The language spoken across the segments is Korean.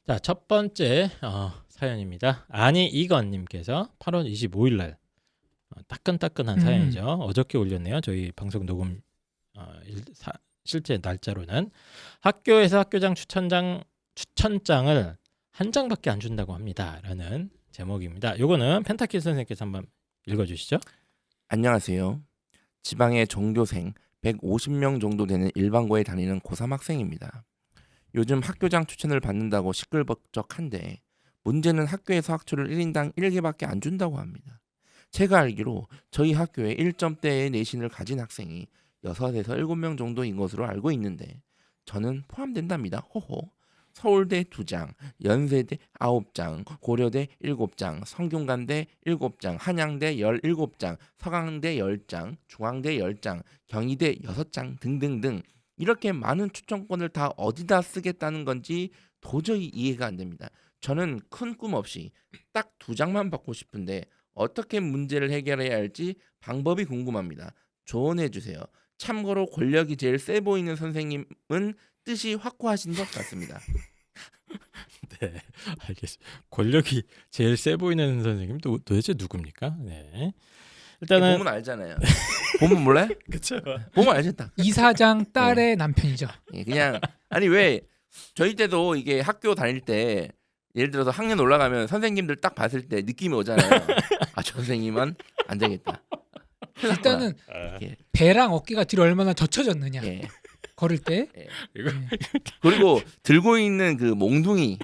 자, 첫 번째 사연입니다. 아니 이건님께서 8월 25일 날 따끈따끈한 사연이죠. 어저께 올렸네요. 저희 방송 녹음 실제 날짜로는 학교에서 학교장 추천장을 한 장밖에 안 준다고 합니다라는 제목입니다. 요거는 펜타킬 선생님께서 한번 읽어주시죠. 안녕하세요. 지방의 전교생 150명 정도 되는 일반고에 다니는 고3 학생입니다. 요즘 학교장 추천을 받는다고 시끌벅적한데 문제는 학교에서 학초를 1인당 1개밖에 안 준다고 합니다. 제가 알기로 저희 학교에 1점대의 내신을 가진 학생이 6에서 7명 정도인 것으로 알고 있는데 저는 포함된답니다. 호호. 서울대 2장, 연세대 9장, 고려대 7장, 성균관대 7장, 한양대 17장, 서강대 10장, 중앙대 10장, 경희대 6장 등등등 이렇게 많은 추천권을 다 어디다 쓰겠다는 건지 도저히 이해가 안 됩니다. 저는 큰 꿈 없이 딱 2장만 받고 싶은데 어떻게 문제를 해결해야 할지 방법이 궁금합니다. 조언해 주세요. 참고로 권력이 제일 세 보이는 선생님은 뜻이 확고하신 것 같습니다. 네, 알겠습니다. 권력이 제일 세 보이는 선생님 도대체 누굽니까? 네, 일단은 보면 알잖아요. 보면 몰라요? 그렇죠. 보면 알죠 딱. 이사장 딸의 남편이죠. 예, 그냥 아니 왜 저희 때도 이게 학교 다닐 때 예를 들어서 학년 올라가면 선생님들 딱 봤을 때 느낌이 오잖아요. 아, 저 선생님은 안 되겠다. 일단은 예. 배랑 어깨가 뒤로 얼마나 젖혀졌느냐. 예. 걸을 때. 예. 이거 그리고 들고 있는 그 몽둥이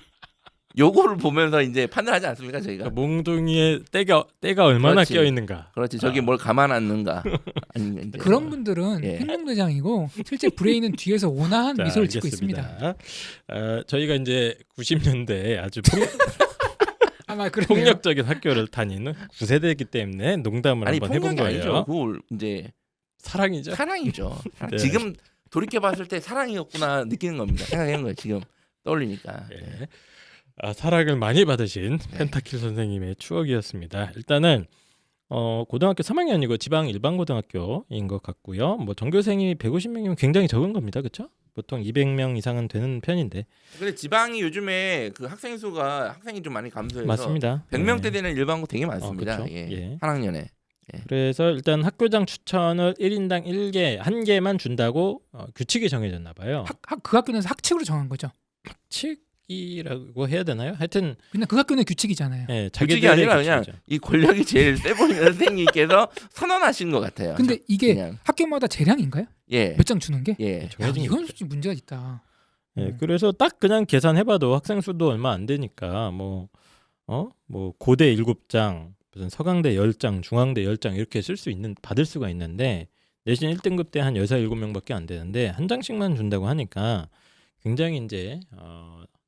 요거를 보면서 이제 판단하지 않습니까 저희가? 몽둥이에 때가 얼마나 그렇지. 껴 있는가. 그렇지. 저기 뭘 감안하는가? 아니면 이제 그런 분들은 예. 행동대장이고 실제 브레인은 뒤에서 온화한 자, 미소를 짓고 알겠습니다. 있습니다. 저희가 이제 90년대에 아주 아마 그러네요. 폭력적인 학교를 다니는 9세대이기 때문에 농담을 아니 한번 해본 폭력이 거예요. 아니죠. 그거 이제 사랑이죠. 사랑이죠. 네. 지금 돌이켜 봤을 때 사랑이었구나 느끼는 겁니다. 생각하는 거예요. 지금 떠올리니까. 예. 사랑을 많이 받으신 펜타킬 선생님의 추억이었습니다. 일단은 고등학교 3학년이고 지방 일반 고등학교인 것 같고요. 뭐 전교생이 150명이면 굉장히 적은 겁니다. 그렇죠? 보통 200명 이상은 되는 편인데. 근데 지방이 요즘에 그 학생 수가 학생이 좀 많이 감소해서 맞습니다. 100명대 네. 되는 일반고 되게 많습니다. 그렇죠. 예. 예. 한 학년에. 그래서 일단 학교장 추천을 1인당 1개, 한 개만 준다고 규칙이 정해졌나 봐요. 그 학교는 학칙으로 정한 거죠. 규칙이라고 해야 되나요? 하여튼 그냥 그 학교는 규칙이잖아요. 예, 규칙이 자기들의 아니라 그냥 규칙이죠. 이 권력이 제일 세 보이는 선생님께서 선언하신 것 같아요. 근데 이게 그냥. 학교마다 재량인가요? 예. 몇 장 주는 게? 예. 야, 정해진 게 이건 있죠. 솔직히 문제가 있다. 예, 그래서 딱 그냥 계산해봐도 학생 수도 얼마 안 되니까 뭐 고대 7장, 무슨 서강대 10장, 중앙대 10장 이렇게 받을 수가 있는데 내신 1등급 때 한 6, 7명밖에 안 되는데 한 장씩만 준다고 하니까 굉장히 이제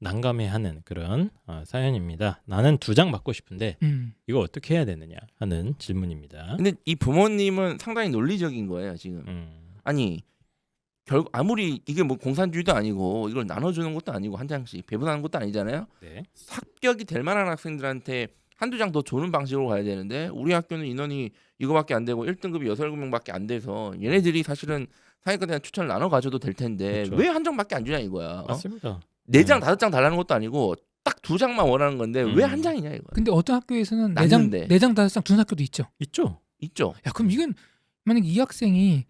난감해하는 그런 사연입니다. 나는 2장 받고 싶은데 이거 어떻게 해야 되느냐 하는 질문입니다. 근데 이 부모님은 상당히 논리적인 거예요, 지금. 아니, 결국 아무리 이게 뭐 공산주의도 아니고 이걸 나눠주는 것도 아니고 한 장씩 배분하는 것도 아니잖아요. 네. 합격이 될 만한 학생들한테 한두 장 더 주는 방식으로 가야 되는데 우리 학교는 인원이 이거밖에 안 되고 1등급이 6, 7명밖에 안 돼서 얘네들이 사실은 상위권에 대한 추천을 나눠 가져도 될 텐데 그렇죠. 왜 한 장밖에 안 주냐 이거야. 맞습니다. 4장, 5장 달라는 것도 아니고 딱 2장만 원하는 건데 왜 한 장이냐 이거야. 근데 어떤 학교에서는 났는데. 4장 5장 주는 학교도 있죠. 있죠. 있죠. 야, 그럼 이건 만약에 이 학생이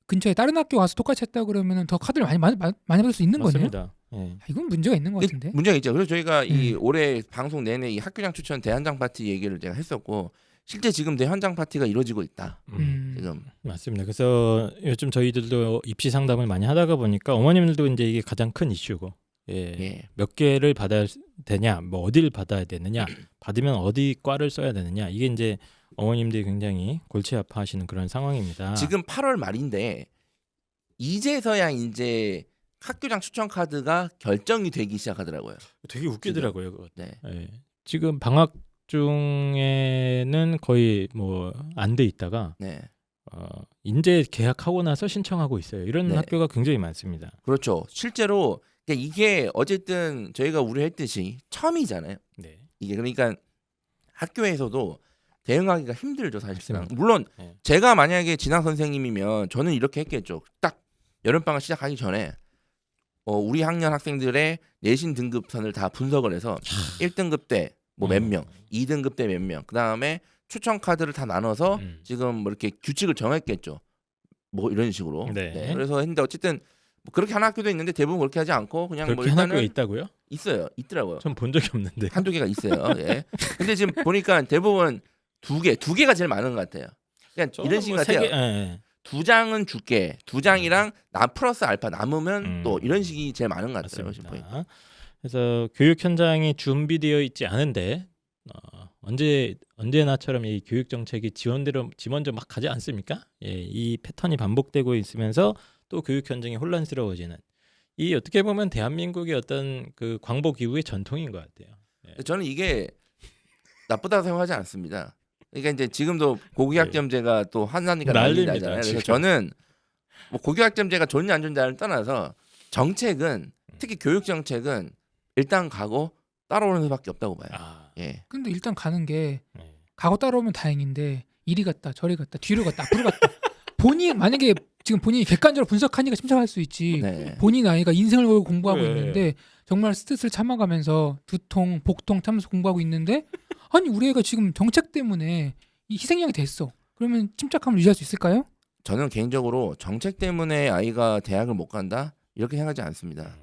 근처에 다른 학교 가서 똑같이 했다 그러면 더 카드를 많이 받을 수 있는 거네요. 맞습니다. 예. 야, 이건 문제가 있는 것 같은데. 문제가 있죠. 그래서 저희가 이 올해 방송 내내 이 학교장 추천 대환장 파티 얘기를 제가 했었고 실제 지금 대환장 파티가 이루어지고 있다. 지금 맞습니다. 그래서 요즘 저희들도 입시 상담을 많이 하다가 보니까 어머님들도 이제 이게 가장 큰 이슈고, 몇 개를 받아야 되냐, 뭐 어디를 받아야 되느냐, 받으면 어디 과를 써야 되느냐, 이게 이제 어머님들이 굉장히 골치 아파하시는 그런 상황입니다. 지금 8월 말인데 이제서야 이제 학교장 추천 카드가 결정이 되기 시작하더라고요. 되게 웃기더라고요. 그거. 네. 예. 지금 방학 중에는 거의 뭐 안 돼 있다가 네. 인제 계약하고 나서 신청하고 있어요. 이런 네. 학교가 굉장히 많습니다. 그렇죠. 실제로 그러니까 이게 어쨌든 저희가 우려했듯이 처음이잖아요. 네. 이게 그러니까 학교에서도 대응하기가 힘들죠 사실상. 맞습니다. 물론 네. 제가 만약에 진학 선생님이면 저는 이렇게 했겠죠. 딱 여름방학 시작하기 전에 우리 학년 학생들의 내신 등급선을 다 분석을 해서 1등급 때 뭐 몇 명, 2등급 때 몇 명, 그 다음에 추천 카드를 다 나눠서 지금 뭐 이렇게 규칙을 정했겠죠. 뭐 이런 식으로. 네. 네, 그래서 했는데 어쨌든 뭐 그렇게 하는 학교도 있는데 대부분 그렇게 하지 않고 그냥 뭐 그렇게 한 학교에 일단은 있다고요? 있어요. 있더라고요. 전 본 적이 없는데. 한두 개가 있어요. 예. 근데 지금 보니까 대부분 두 개가 제일 많은 것 같아요. 그러니까 이런 식인 것 같아요. 예. 두 장은 줄게. 두 장이랑 나 플러스 알파 남으면 또 음. 이런 식이 제일 많은 것 같아요. 지금 보니까. 맞습니다. 그래서 교육 현장이 준비되어 있지 않은데 언제나처럼 이 교육 정책이 지원대로 막 가지 않습니까? 예, 이 패턴이 반복되고 있으면서 또 교육 현장이 혼란스러워지는 이 어떻게 보면 대한민국의 어떤 그 광복 이후의 전통인 것 같아요. 저는 이게 나쁘다고 생각하지 않습니다. 그러니까 이제 지금도 고교학점제가 또 한나니까 난립니다, 난리나잖아요. 지금. 그래서 저는 뭐 고교학점제가 좋냐 안 좋냐를 떠나서 정책은 특히 교육 정책은 일단 가고 따라오는 수밖에 없다고 봐요. 아, 예. 근데 일단 가는 게 네. 가고 따라오면 다행인데 이리 갔다 저리 갔다 뒤로 갔다 앞으로 갔다 본인 만약에 지금 본인이 객관적으로 분석하니까 침착할 수 있지 네. 본인 아이가 인생을 걸고 공부하고 그래. 있는데 정말 스트레스를 참아가면서 두통 복통 참면서 공부하고 있는데 아니 우리 애가 지금 정책 때문에 이 희생양이 됐어 그러면 침착함을 유지할 수 있을까요? 저는 개인적으로 정책 때문에 아이가 대학을 못 간다 이렇게 생각하지 않습니다.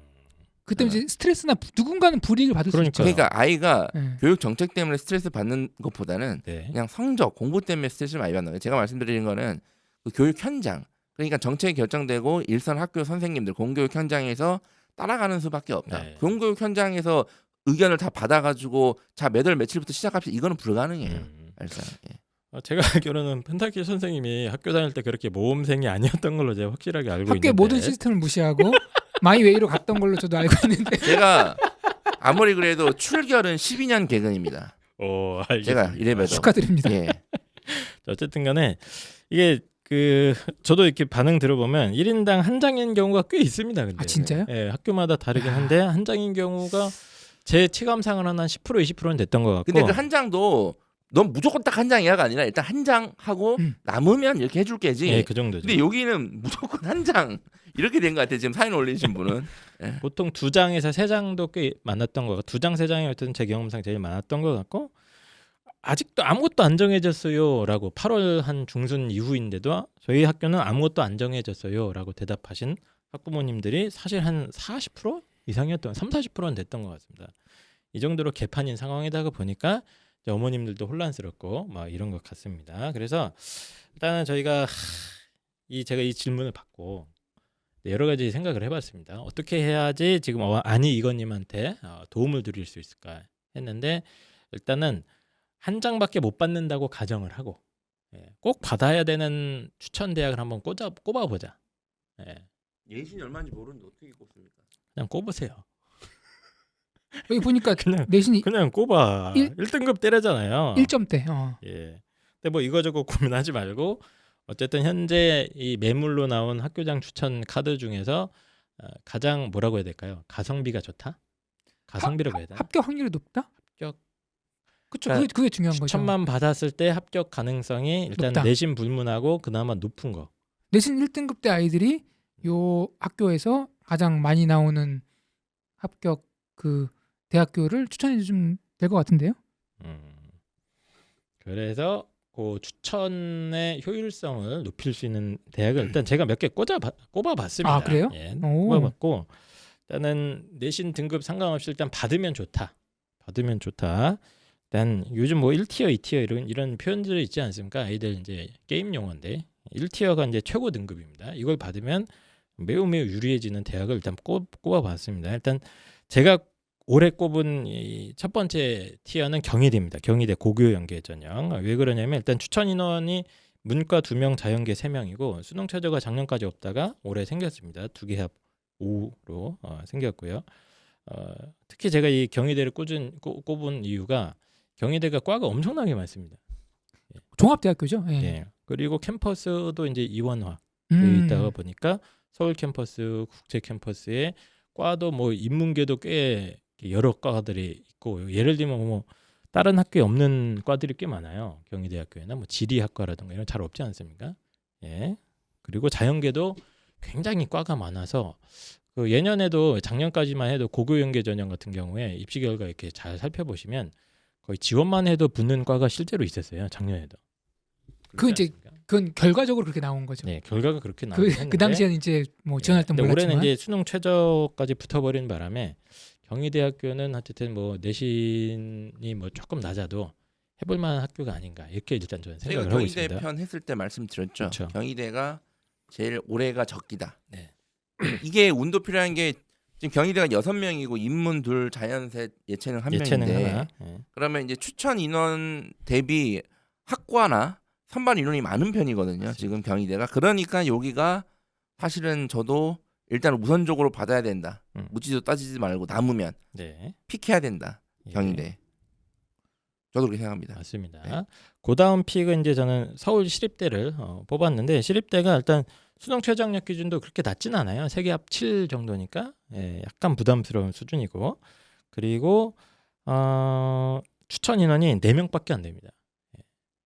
그때 네. 이제 스트레스나 누군가는 불이익을 받을 수 있죠. 그러니까요. 그러니까 아이가 네. 교육 정책 때문에 스트레스 받는 것보다는 네. 그냥 성적 공부 때문에 스트레스를 많이 받는 거예요. 제가 말씀드리는 거는 그 교육 현장 그러니까 정책이 결정되고 일선 학교 선생님들 공교육 현장에서 따라가는 수밖에 없다. 네. 공교육 현장에서 의견을 다 받아가지고 자 몇 월 며칠부터 시작합시다. 이거는 불가능해요. 알죠? 예. 제가 알기로는 펜타킬 선생님이 학교 다닐 때 그렇게 모험생이 아니었던 걸로 제가 확실하게 알고 학교의 있는데 모든 시스템을 무시하고 마이웨이로 갔던 걸로 저도 알고 있는데 제가 아무리 그래도 출결은 12년 개근입니다. 알겠습니다. 제가 이래봬도 축하드립니다. 예. 어쨌든 간에 이게 그 저도 이렇게 반응 들어보면 1인당 한 장인 경우가 꽤 있습니다. 근데. 아 진짜요? 예, 학교마다 다르긴 한데 한 장인 경우가 제 체감상으로는 한 10% 20%는 됐던 것 같고. 근데 그 한 장도 넌 무조건 딱 한 장이야가 아니라 일단 한 장 하고 남으면 이렇게 해줄 게지. 예, 그 정도죠. 근데 여기는 무조건 한 장 이렇게 된 것 같아요. 지금 사연 올리신 분은. 예. 보통 2장에서 3장도 꽤 많았던 것 같고 2장 3장이 어쨌든 제 경험상 제일 많았던 것 같고 아직도 아무것도 안 정해졌어요라고 8월 한 중순 이후인데도 저희 학교는 아무것도 안 정해졌어요라고 대답하신 학부모님들이 사실 한 40% 이상이었던 30-40%는 됐던 것 같습니다. 이 정도로 개판인 상황이다 보니까 이제 어머님들도 혼란스럽고 막 이런 것 같습니다. 그래서 일단은 저희가 제가 이 질문을 받고 여러 가지 생각을 해봤습니다. 어떻게 해야지 지금 아니 이건님한테 도움을 드릴 수 있을까 했는데 일단은 한 장밖에 못 받는다고 가정을 하고 꼭 받아야 되는 추천 대학을 한번 꼽아보자. 예신이 얼마인지 모르는데 어떻게 꼽습니까? 그냥 꼽으세요. 여기 보니까 그냥 내신이 그냥 꼽아. 1등급 때려잖아요. 1점대. 예. 근데 뭐 이거저거 고민하지 말고 어쨌든 현재 이 매물로 나온 학교장 추천 카드 중에서 가장 뭐라고 해야 될까요? 가성비가 좋다? 가성비라고 해야 되나? 합격 확률이 높다? 합격. 그쵸. 그러니까 그게 중요한 거죠. 추천만 받았을 때 합격 가능성이 일단 높다. 내신 불문하고 그나마 높은 거. 내신 1등급 대 아이들이 요 학교에서 가장 많이 나오는 합격 그 대학교를 추천해 주면 될 것 같은데요. 그래서 그 추천의 효율성을 높일 수 있는 대학을 일단 제가 몇 개 꼽아봤습니다. 아, 그래요? 예, 오. 꼽아봤고 일단은 내신 등급 상관없이 일단 받으면 좋다. 받으면 좋다. 일단 요즘 뭐 1티어, 2티어 이런 표현들이 있지 않습니까? 아이들 이제 게임 용어인데 1티어가 이제 최고 등급입니다. 이걸 받으면 매우 유리해지는 대학을 일단 꼽아봤습니다. 일단 제가 올해 꼽은 이 첫 번째 티어는 경희대입니다. 경희대 고교 연계 전형. 왜 그러냐면 일단 추천 인원이 문과 2명, 자연계 3명이고 수능 최저가 작년까지 없다가 올해 생겼습니다. 2개 합 5로 생겼고요. 특히 제가 이 경희대를 꼽은 이유가 경희대가 과가 엄청나게 많습니다. 종합대학교죠. 예. 예. 그리고 캠퍼스도 이제 이원화 되어 있다가 보니까 서울 캠퍼스, 국제 캠퍼스에 과도 뭐 인문계도 꽤 여러 과들이 있고 예를 들면 뭐 다른 학교에 없는 과들이 꽤 많아요. 경희대학교에나 뭐 지리학과라든가 이런 잘 없지 않습니까? 예. 그리고 자연계도 굉장히 과가 많아서 그 예년에도 작년까지만 해도 고교연계 전형 같은 경우에 입시 결과 이렇게 잘 살펴보시면 거의 지원만 해도 붙는 과가 실제로 있었어요. 작년에도. 그 그렇지 이제 않습니까? 그건 결과적으로 그렇게 나온 거죠. 네, 결과가 그렇게 나오긴 그, 했는데 그 당시에는 이제 뭐 지원할 땐 근데 몰랐지만 올해는 이제 수능 최저까지 붙어버린 바람에 경희대학교는 어쨌든 뭐 내신이 뭐 조금 낮아도 해볼 만한 학교가 아닌가 이렇게 일단 저는 제가 생각을 하고 경희대 있습니다. 편 했을 때 말씀드렸죠. 그렇죠. 경희대가 제일 올해가 적기다. 네. 이게 운도 필요한 게 지금 경희대가 6명이고 인문 2, 자연 셋, 예체능 1명인데 예체능 하나. 예. 그러면 이제 추천 인원 대비 학과나 선발 인원이 많은 편이거든요. 맞습니다. 지금 경희대가 그러니까 여기가 사실은 저도 일단 우선적으로 받아야 된다. 묻지도 따지지 말고 남으면 네. 픽해야 된다. 예. 경희대. 저도 그렇게 생각합니다. 맞습니다. 네. 그 다음 픽은 이제 저는 서울 시립대를 뽑았는데 시립대가 일단 수능 최저학력 기준도 그렇게 낮진 않아요. 세계합 7 정도니까 예, 약간 부담스러운 수준이고 그리고 추천 인원이 4명밖에 안 됩니다. 예.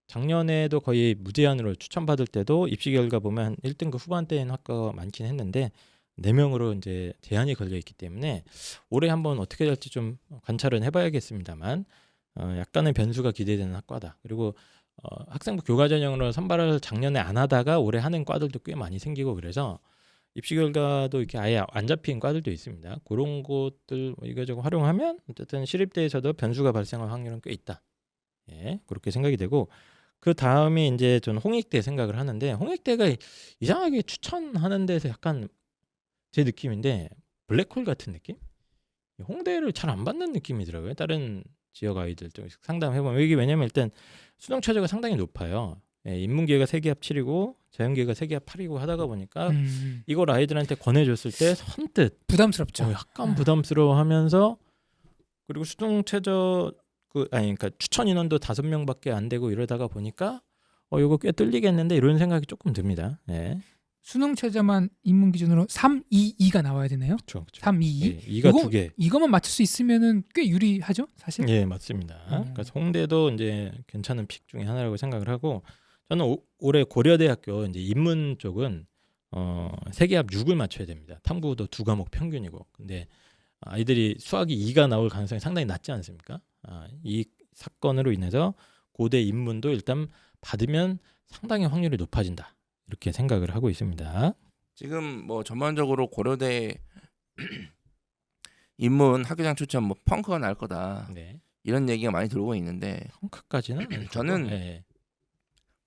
작년에도 거의 무제한으로 추천받을 때도 입시 결과 보면 한 1등급 후반대인 학과가 많긴 했는데 4명으로 이제 제한이 걸려 있기 때문에 올해 한번 어떻게 될지 좀 관찰은 해봐야겠습니다만 약간의 변수가 기대되는 학과다. 그리고 학생부 교과 전형으로 선발을 작년에 안 하다가 올해 하는 과들도 꽤 많이 생기고 그래서 입시 결과도 이렇게 아예 안 잡힌 과들도 있습니다. 그런 것들 이거저거 활용하면 어쨌든 시립대에서도 변수가 발생할 확률은 꽤 있다. 예, 그렇게 생각이 되고 그 다음이 이제 저는 홍익대 생각을 하는데 홍익대가 이상하게 추천하는 데서 약간 제 느낌인데 블랙홀 같은 느낌? 홍대를 잘 안 받는 느낌이더라고요. 다른 지역 아이들 좀 상담해보면 이게 왜냐면 일단 수능 최저가 상당히 높아요. 예, 인문계가 세계합 7이고 자연계가 세계합 8이고 하다가 보니까 이걸 아이들한테 권해줬을 때 선뜻 부담스럽죠. 약간 부담스러워하면서 그리고 수능 최저 그러니까 추천 인원도 5명밖에 안 되고 이러다가 보니까 이거 꽤 뚫리겠는데 이런 생각이 조금 듭니다. 예. 수능 최저만 인문 기준으로 322가 나와야 되나요? 그렇죠. 322. 예, 2가 2개. 이거만 맞출 수 있으면은 꽤 유리하죠, 사실. 예, 맞습니다. 그러니까 홍대도 이제 괜찮은 픽 중에 하나라고 생각을 하고 저는 올해 고려대학교 이제 인문 쪽은 세계합 6을 맞춰야 됩니다. 탐구도 2과목 평균이고. 근데 아이들이 수학이 2가 나올 가능성이 상당히 낮지 않습니까? 이 사건으로 인해서 고대 인문도 일단 받으면 상당히 확률이 높아진다. 이렇게 생각을 하고 있습니다. 지금 뭐 전반적으로 고려대 인문 학교장 추천 뭐 펑크가 날 거다. 네. 이런 얘기가 많이 들어오고 있는데 펑크까지는 저는 네.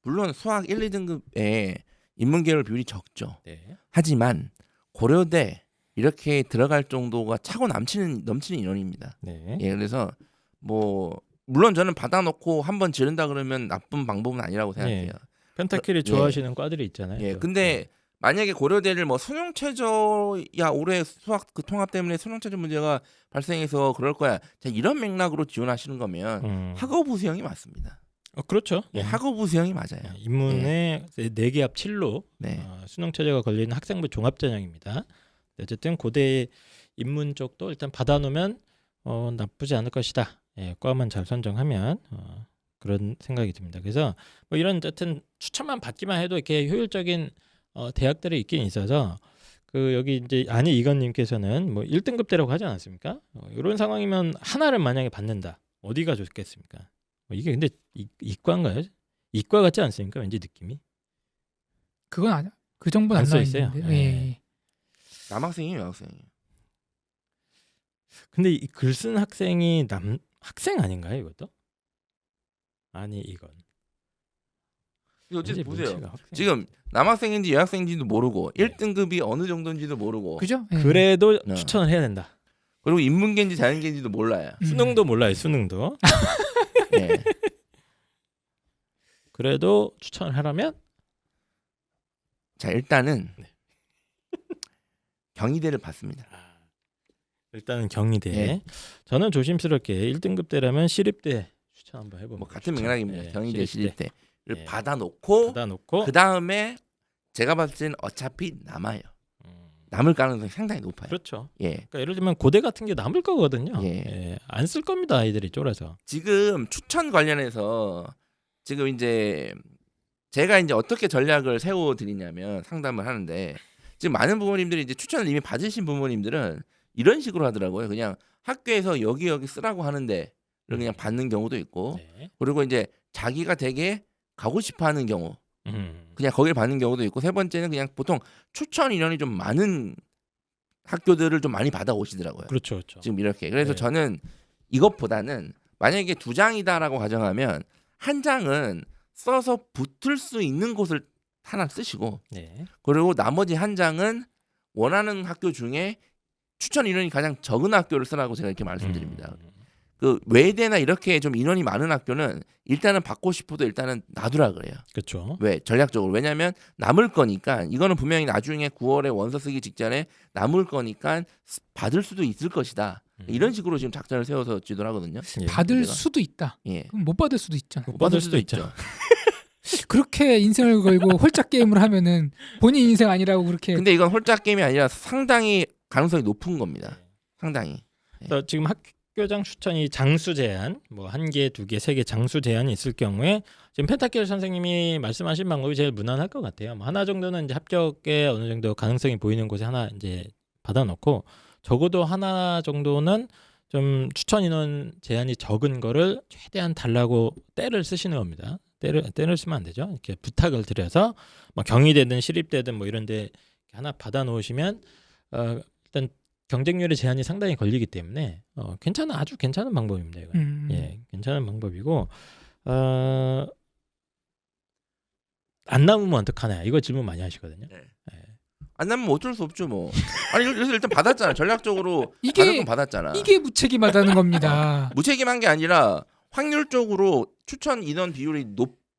물론 수학 1, 2등급에 인문계열 비율이 적죠. 네. 하지만 고려대 이렇게 들어갈 정도가 차고 넘치는 인원입니다. 네. 예, 그래서 뭐 물론 저는 받아놓고 한번 지른다 그러면 나쁜 방법은 아니라고 생각해요. 펜타킬이 좋아하시는 과들이 있잖아요. 예, 또. 근데 만약에 고려대를 뭐 수능 최저야 올해 수학 그 통합 때문에 수능 최저 문제가 발생해서 그럴 거야. 자, 이런 맥락으로 지원하시는 거면 학업 우수형이 맞습니다. 그렇죠. 예, 학업 우수형이 맞아요. 인문에 4개 합 7로 네. 수능 최저가 걸리는 학생부 종합 전형입니다. 어쨌든 고대 인문 쪽도 일단 받아놓으면 나쁘지 않을 것이다. 예, 과만 잘 선정하면 그런 생각이 듭니다. 그래서 뭐 이런 어쨌든 추천만 받기만 해도 이렇게 효율적인 대학들이 있긴 있어서 그 여기 이제 안희 이건님께서는 뭐 1등급대라고 하지 않았습니까? 이런 상황이면 하나를 만약에 받는다. 어디가 좋겠습니까? 이게 근데 이과인가요? 이과 같지 않습니까? 왠지 느낌이. 그건 아니야. 그 정도는 안 안 써 나와 있어요. 있는데. 네. 예. 남학생이에요, 여학생이에요. 근데 이 글 쓴 학생이 학생 아닌가요, 이것도? 아니 이건. 어쨌든 보세요. 문제가 학생. 지금 남학생인지 여학생인지도 모르고 네. 1등급이 어느 정도인지도 모르고 그죠? 예. 그래도 네. 추천을 해야 된다. 그리고 인문계인지 자연계인지도 몰라요. 수능도 몰라요, 수능도. 예. 그래도 추천을 하라면 자, 일단은 네. 경희대를 받습니다. 일단은 경희대. 네. 저는 조심스럽게 1등급대라면 시립대 추천 한번 해봅니다. 뭐 같은 맥락입니다. 경희대 시립대를 네. 받아놓고 받아놓고 그 다음에 제가 봤을 때는 어차피 남아요. 남을 가능성이 상당히 높아요. 그렇죠. 예. 그러니까 예를 들면 고대 같은 게 남을 거거든요. 예. 안 쓸 겁니다. 아이들이 쫄아서. 지금 추천 관련해서 지금 이제 제가 이제 어떻게 전략을 세워 드리냐면 상담을 하는데 지금 많은 부모님들이 이제 추천을 이미 받으신 부모님들은 이런 식으로 하더라고요. 그냥 학교에서 여기 쓰라고 하는데 그냥 받는 경우도 있고 네. 그리고 이제 자기가 되게 가고 싶어 하는 경우 음. 그냥 거기를 받는 경우도 있고 세 번째는 그냥 보통 추천 인원이 좀 많은 학교들을 좀 많이 받아 오시더라고요. 그렇죠, 그렇죠. 지금 이렇게. 그래서 네. 저는 이것보다는 만약에 2장이다라고 가정하면 한 장은 써서 붙을 수 있는 곳을 하나 쓰시고 네. 그리고 나머지 한 장은 원하는 학교 중에 추천 인원이 가장 적은 학교를 쓰라고 제가 이렇게 말씀드립니다. 그 외대나 이렇게 좀 인원이 많은 학교는 일단은 받고 싶어도 일단은 놔두라 그래요. 그렇죠. 왜? 전략적으로. 왜냐하면 남을 거니까 이거는 분명히 나중에 9월에 원서 쓰기 직전에 남을 거니까 받을 수도 있을 것이다. 이런 식으로 지금 작전을 세워서 지도를 하거든요. 예. 받을 문제가. 수도 있다. 예. 그럼 못 받을 수도 있잖아. 못 받을 수도 있죠. 그렇게 인생을 걸고 홀짝 게임을 하면은 본인 인생 아니라고 그렇게. 근데 이건 홀짝 게임이 아니라 상당히 가능성이 높은 겁니다. 상당히. 그래서 지금 학교장 추천이 장수 제한, 뭐 1개, 2개, 3개 장수 제한이 있을 경우에 지금 펜타킬 선생님이 말씀하신 방법이 제일 무난할 것 같아요. 뭐 하나 정도는 이제 합격에 어느 정도 가능성이 보이는 곳에 하나 이제 받아놓고 적어도 하나 정도는 좀 추천 인원 제한이 적은 거를 최대한 달라고 떼를 쓰시는 겁니다. 떼를 쓰면 안 되죠. 이렇게 부탁을 드려서 뭐 경희대든 시립대든 뭐 이런데 하나 받아놓으시면 일단 경쟁률의 제한이 상당히 걸리기 때문에 아주 괜찮은 방법입니다. 이건. 예, 괜찮은 방법이고 안 남으면 어떡하냐 이거 질문 많이 하시거든요. 네. 예. 안 나면 어쩔 수 없죠 뭐. 아니 그래서 일단 받았잖아. 전략적으로 이게- 받을 건 받았잖아. 이게 무책임하다는 겁니다. 무책임한 게 아니라 확률적으로 추천 인원 비율이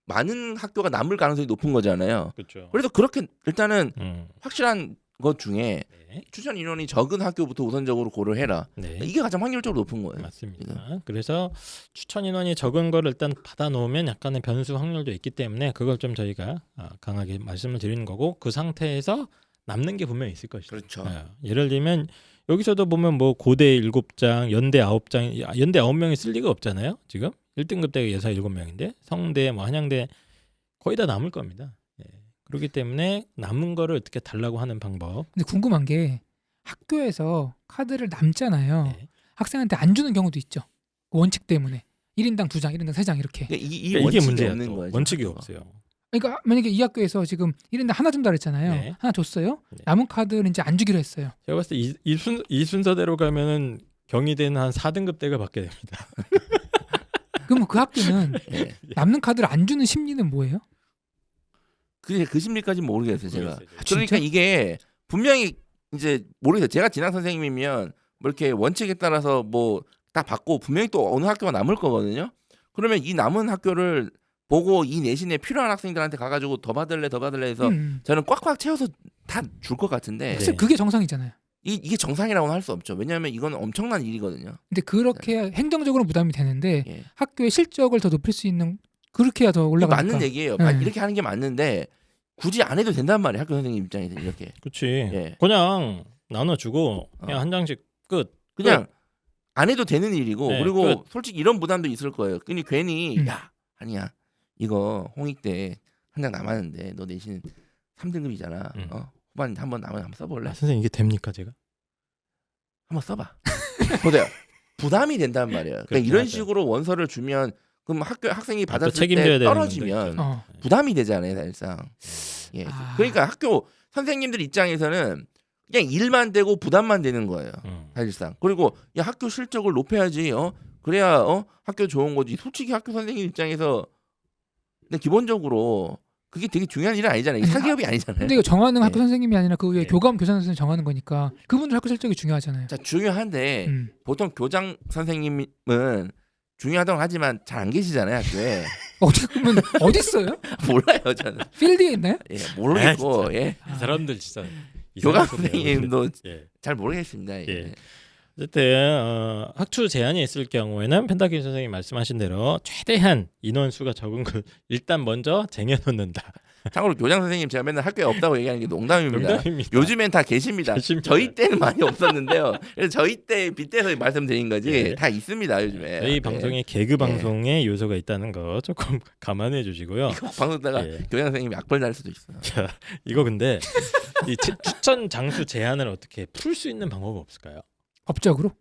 많은 학교가 남을 가능성이 높은 거잖아요. 그렇죠. 그래서 그렇게 일단은 확실한 것 중에 네. 추천 인원이 적은 학교부터 우선적으로 고려해라. 네. 이게 가장 확률적으로 높은 거예요. 맞습니다. 그래서 추천 인원이 적은 거를 일단 받아 놓으면 약간의 변수 확률도 있기 때문에 그걸 좀 저희가 강하게 말씀을 드리는 거고 그 상태에서 남는 게 분명히 있을 것이다. 그렇죠. 예를 들면 여기서도 보면 뭐 고대 7장, 연대 9장, 연대 9명이 쓸 리가 없잖아요. 지금 1등급 대가 예사 7명인데 성대, 뭐 한양대 거의 다 남을 겁니다. 예. 그렇기 때문에 남은 거를 어떻게 달라고 하는 방법. 근데 궁금한 게 학교에서 카드를 남잖아요. 네. 학생한테 안 주는 경우도 있죠. 그 원칙 때문에 1인당 2장, 1인당 3장 이렇게. 그러니까 이 이게 원칙이 문제야. 없는 또. 거예요. 원칙이 지금. 없어요. 그러니까 만약에 이 학교에서 지금 1인당 하나 준다 그랬잖아요. 네. 하나 줬어요. 네. 남은 카드는 이제 안 주기로 했어요. 제가 봤을 때 이 순서대로 가면은 경희대는 한 4등급 대가 받게 됩니다. 그러면 그 학교는 예. 남는 카드를 안 주는 심리는 뭐예요? 그 심리까지는 모르겠어요, 제가. 모르겠어요. 그러니까 진짜? 이게 분명히 이제 모르겠어요. 제가 진학 선생님이면 뭐 이렇게 원칙에 따라서 뭐 다 받고 분명히 또 어느 학교가 남을 거거든요. 그러면 이 남은 학교를 보고 이 내신에 필요한 학생들한테 가가지고 더 받을래 해서 저는 꽉꽉 채워서 다 줄 것 같은데 글쎄 네. 그게 정상이잖아요. 이게 정상이라고는 할 수 없죠. 왜냐하면 이건 엄청난 일이거든요. 근데 그렇게 행정적으로 부담이 되는데 예. 학교의 실적을 더 높일 수 있는 그렇게 해야 더 이게 올라가니까. 맞는 얘기예요. 네. 이렇게 하는 게 맞는데 굳이 안 해도 된단 말이에요. 학교 선생님 입장에서 이렇게 그렇지. 예. 그냥 나눠주고 그냥 한 장씩 끝. 그냥 안 해도 되는 일이고 네, 그리고 끝. 솔직히 이런 부담도 있을 거예요. 괜히 야 아니야 이거 홍익대 한 장 남았는데 너 내신 3등급이잖아. 후반 한번 남으면 한번 써볼래? 선생님 이게 됩니까 제가? 한번 써봐. 보세요. 부담이 된단 말이에요. 그러니까 그렇긴 이런 하죠. 식으로 원서를 주면 그럼 학생이 또 받았을 책임져야 때 되는 떨어지면 면도 있죠. 부담이 되잖아요, 사실상. 예. 아. 그러니까 학교 선생님들 입장에서는 그냥 일만 되고 부담만 되는 거예요. 사실상. 그리고 야 학교 실적을 높여야지. 그래야 학교 좋은 거지. 솔직히 학교 선생님 입장에서 근데 기본적으로 그게 되게 중요한 일은 아니잖아요. 이게 사기업이 아니잖아요. 근데 이거 정하는 학교 예. 선생님이 아니라 그 위에 예. 교감 교장 선생님 정하는 거니까 그분들 학교 실적이 중요하잖아요. 자 중요한데 보통 교장 선생님은 중요하다고 하지만 잘 안 계시잖아요 학교에. 어떻게 보면 어디 있어요? 몰라요 저는. 필드에 있나요? 예, 모르겠고 진짜. 예. 이 사람들 진짜 교감 이상한 소리예요. 선생님도 예. 잘 모르겠습니다. 예. 예. 어쨌든 학투 제한이 있을 경우에는 펜타kin 선생님이 말씀하신 대로 최대한 인원수가 적은 걸 일단 먼저 쟁여놓는다. 참고로 교장 선생님 제가 맨날 학교에 없다고 얘기하는 게 농담입니다. 농담입니다. 요즘엔 다 계십니다. 계십니다. 저희 때는 많이 없었는데요. 그래서 저희 때 빗대서 말씀드린 거지 네. 다 있습니다 요즘에. 저희 네. 방송에 개그 방송의 요소가 있다는 거 조금 감안해 주시고요. 이거 방송 듣다가 예. 교장 선생님이 악벌 날 수도 있어요. 자, 이거 근데 이 추천 장수 제한을 어떻게 풀 수 있는 방법은 없을까요? 법적으로?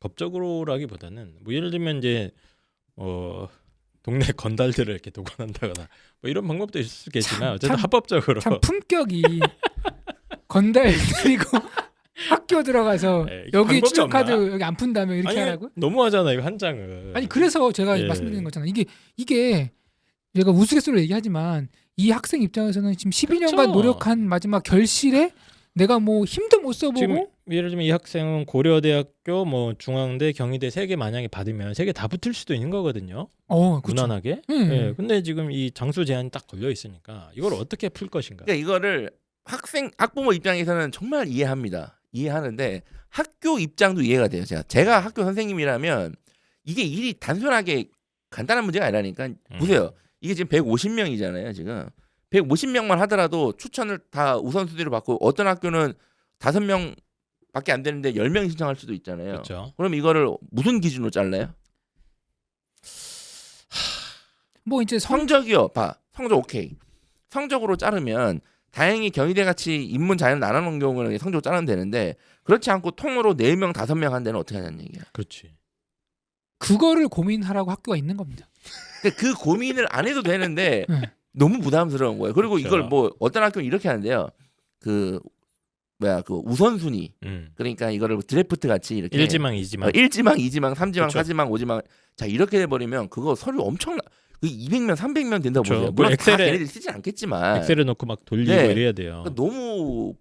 법적으로라기보다는 뭐 예를 들면 이제 동네 건달들을 이렇게 도관한다거나 뭐 이런 방법도 있을 수 있겠지만 어쨌든 참- 합법적으로 참 품격이 건달 그리고 학교 들어가서 예, 여기 방법이 추천 카드 없나? 여기 안 푼다면 이렇게 아니 하라고? 너무하잖아 이거 한 장을. 아니 그래서 제가 예. 말씀드리는 거잖아. 이게 제가 우스갯소리로 얘기하지만 이 학생 입장에서는 지금 12년간 그쵸. 노력한 마지막 결실에 내가 뭐 힘도 못 써보고 지금 예를 들면 이 학생은 고려대학교, 뭐 중앙대, 경희대 3개 만약에 받으면 3개 다 붙을 수도 있는 거거든요. 그쵸. 무난하게. 예. 예. 근데 지금 이 장수 제한이 딱 걸려 있으니까 이걸 어떻게 풀 것인가? 그러니까 이거를 학부모 입장에서는 정말 이해합니다. 이해하는데 학교 입장도 이해가 돼요. 제가 학교 선생님이라면 이게 일이 단순하게 간단한 문제가 아니라니까. 보세요. 이게 지금 150명이잖아요. 지금 150명만 하더라도 추천을 다 우선순위로 받고 어떤 학교는 5명밖에 안 되는데 10명 신청할 수도 있잖아요. 그렇죠. 그럼 이거를 무슨 기준으로 잘라요? 뭐 이제 성적이요. 성적 오케이. 성적으로 자르면 다행히 경희대 같이 인문 자연 나눠놓은 경우는 성적으로 자르면 되는데 그렇지 않고 통으로 4명 5명 한 데는 어떻게 하냐는 얘기야. 그렇지. 그거를 고민하라고 학교가 있는 겁니다. 근데 그 고민을 안 해도 되는데 네. 너무 부담스러운 거예요. 그리고 그렇죠. 이걸 뭐 어떤 학교는 이렇게 하는데요. 그 우선순위. 그러니까 이거를 드래프트 같이 이렇게 1지망, 2지망. 1지망, 2지망, 3지망, 그쵸. 4지망, 5지망. 자 이렇게 돼버리면 그거 서류 엄청나. 그 200명, 300명 된다고 그쵸. 보세요. 뭐 물론 다 엑셀에- 걔네들이 쓰진 않겠지만 엑셀에 넣고 막 돌리고 네. 이래야 돼요. 그러니까 너무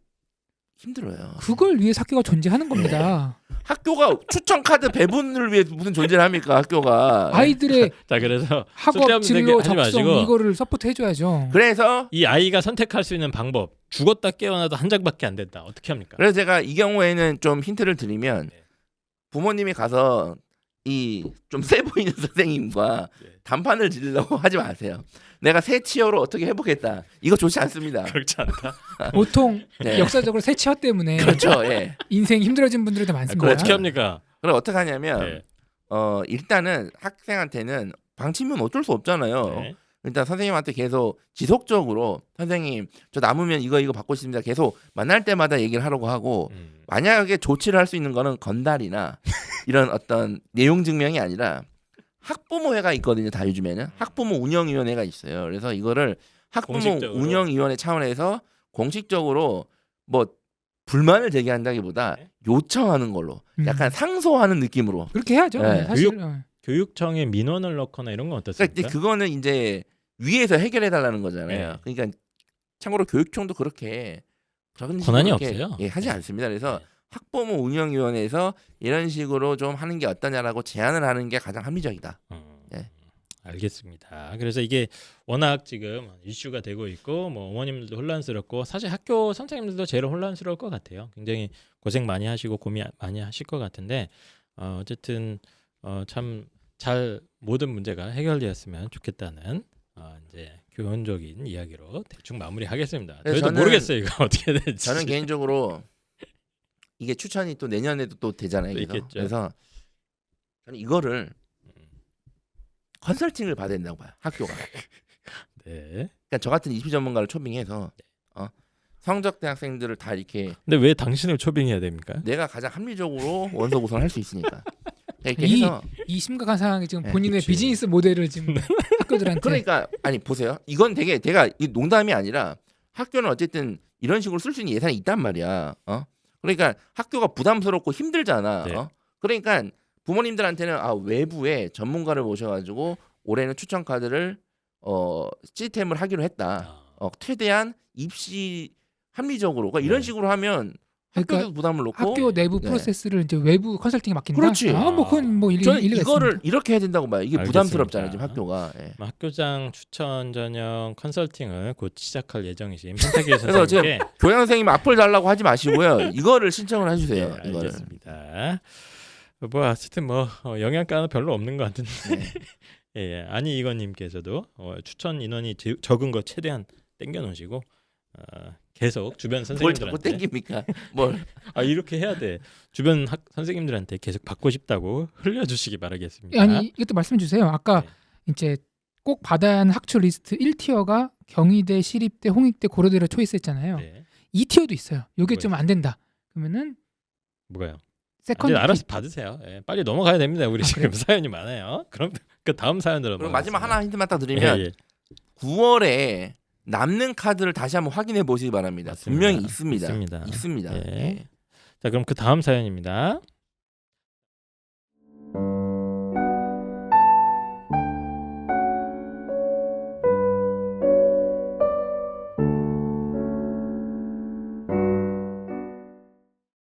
힘들어요. 그걸 위해 학교가 존재하는 겁니다. 학교가 추천 카드 배분을 위해 무슨 존재를 합니까? 학교가. 아이들의 자, 그래서 학업 쓸데없는 얘기 진로 하지 적성 마시고 이거를 서포트 해줘야죠. 그래서 이 아이가 선택할 수 있는 방법. 죽었다 깨어나도 한 장밖에 안 된다. 어떻게 합니까? 제가 이 경우에는 좀 힌트를 드리면 네. 부모님이 가서 이 좀 세 보이는 선생님과 네. 단판을 지르려고 하지 마세요. 내가 새 치어로 어떻게 해보겠다. 이거 좋지 않습니다. 그렇지 않다. 보통 네. 역사적으로 세치어 때문에 그렇죠. 예. 인생 힘들어진 분들이 더 많습니다. 그걸 어떻게 합니까? 그럼 어떻게 하냐면 네. 일단은 학생한테는 방치면 어쩔 수 없잖아요. 네. 일단 선생님한테 계속 지속적으로 선생님 저 남으면 이거 받고 싶습니다. 계속 만날 때마다 얘기를 하라고 하고 만약에 조치를 할 수 있는 거는 건달이나 이런 어떤 내용 증명이 아니라 학부모회가 있거든요. 다 요즘에는 학부모 운영위원회가 있어요. 그래서 이거를 학부모 공식적으로. 운영위원회 차원에서 공식적으로 뭐 불만을 제기한다기보다 네. 요청하는 걸로 약간 상소하는 느낌으로. 그렇게 해야죠. 네. 사실 교육청에 민원을 넣거나 이런 건 그러니까 어떻습니까? 이제 그거는 이제 위에서 해결해 달라는 거잖아요. 네. 그러니까 참고로 교육청도 그렇게 그런 권한이 식으로 이렇게, 없어요. 예, 하지 네. 않습니다. 그래서 네. 학부모 운영위원회에서 이런 식으로 좀 하는 게 어떠냐라고 제안을 하는 게 가장 합리적이다. 네. 알겠습니다. 그래서 이게 워낙 지금 이슈가 되고 있고 뭐 어머님들도 혼란스럽고 사실 학교 선생님들도 제일 혼란스러울 것 같아요. 굉장히 고생 많이 하시고 고민 많이 하실 것 같은데 어쨌든 참 잘 모든 문제가 해결되었으면 좋겠다는 이제 교훈적인 이야기로 대충 마무리하겠습니다. 그래서 저희도 저는- 모르겠어요 이거 어떻게 될지. 저는 개인적으로 이게 추천이 또 내년에도 또 되잖아요. 또 그래서, 있겠죠. 그래서 저는 이거를 컨설팅을 받아야 된다고 봐요. 학교가. 네. 그러니까 저 같은 입시 전문가를 초빙해서 성적 대학생들을 다 이렇게 근데 왜 당신을 초빙해야 됩니까? 내가 가장 합리적으로 원서 구성을 할 수 있으니까. 이렇게 이- 해서 이 심각한 상황에 지금 네, 본인의 그치. 비즈니스 모델을 지금 학교들한테 그러니까 아니 보세요. 이건 되게 제가 이 농담이 아니라 학교는 어쨌든 이런 식으로 쓸 수 있는 예산이 있단 말이야. 그러니까 학교가 부담스럽고 힘들잖아. 네. 그러니까 부모님들한테는 외부에 전문가를 모셔가지고 올해는 추천 카드를 시스템을 하기로 했다. 최대한 입시 합리적으로 그러니까 이런 네. 식으로 하면 그러니까 학교에서 부담을 놓고 학교 내부 네. 프로세스를 이제 외부 컨설팅에 맡긴다. 그렇지. 뭐 그건 뭐 저는 일리가 이거를 있습니다. 이렇게 해야 된다고 봐요. 이게 알겠습니다. 부담스럽잖아요, 지금 학교가. 예. 학교장 추천 전형 컨설팅을 곧 시작할 예정이신 펜타길 그래서 지금 선생님께 교양 선생님 앞을 달라고 하지 마시고요. 이거를 신청을 해주세요. 네, 이거를. 알겠습니다. 뭐 어쨌든 뭐 영양가는 별로 없는 것 같은데 네. 예, 아니 이건님께서도 추천 인원이 적은 거 최대한 땡겨 놓으시고 계속 주변 뭘 자꾸 선생님들한테 땡깁니까? 뭘? 이렇게 해야 돼. 주변 선생님들한테 계속 받고 싶다고 흘려주시기 바라겠습니다. 아니 이것도 말씀 주세요. 아까 네. 이제 꼭 받아야 하는 학초 리스트 1티어가 경희대, 시립대, 홍익대, 고려대를 초이스했잖아요. 네. 2티어도 있어요. 요게 뭐예요? 좀 안 된다. 그러면은 뭐가요? 세컨드 이제 알아서 받으세요. 예, 빨리 넘어가야 됩니다. 우리 지금 그래요? 사연이 많아요. 그럼 그 다음 사연으로 그럼 마지막 넘어가겠습니다. 하나 힌트만 딱 드리면 예, 예. 9월에 남는 카드를 다시 한번 확인해 보시기 바랍니다. 맞습니다. 분명히 있습니다. 있습니다. 있습니다. 예. 예. 자 그럼 그 다음 사연입니다.